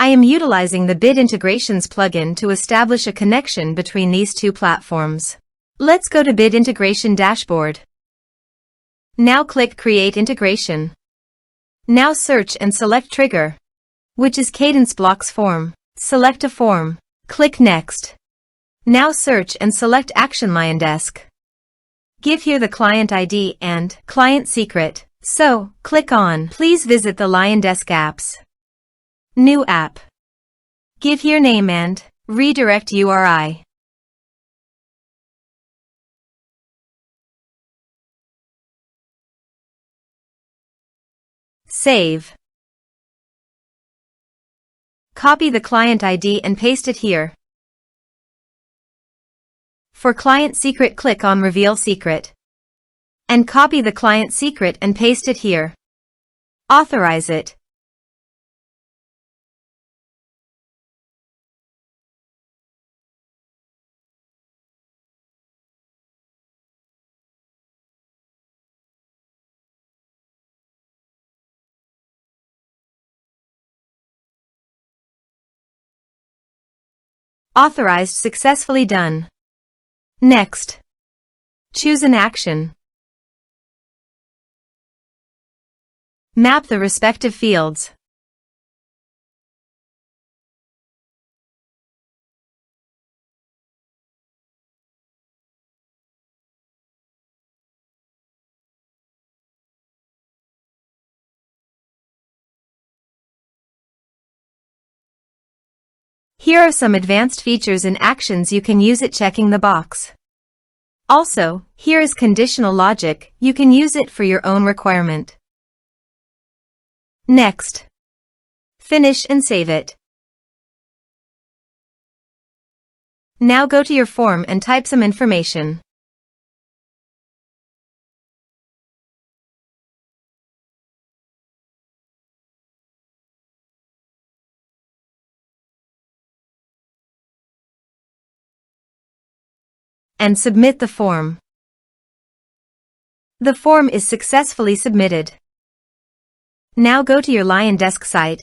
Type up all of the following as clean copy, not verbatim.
I am utilizing the Bit Integrations plugin to establish a connection between these two platforms. Let's go to Bit Integration Dashboard. Now click Create Integration. Now search and select Trigger, which is Kadence Blocks Form. Select a form. Click Next. Now search and select Action LionDesk. Give here the client ID and client secret. So, click on Please visit the LionDesk apps. New app. Give here name and redirect URI. Save. Copy the client ID and paste it here. For client secret, click on Reveal Secret. And copy the client secret and paste it here. Authorize it. Authorized, successfully done. Next. Choose an action. Map the respective fields. Here are some advanced features and actions you can use it, checking the box. Also, here is conditional logic, you can use it for your own requirement. Next. Finish and save it. Now go to your form and type some information. And submit the form. The form is successfully submitted. Now go to your LionDesk site,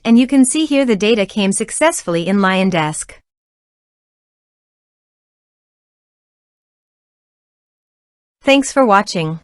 and you can see here the data came successfully in LionDesk. Thanks for watching.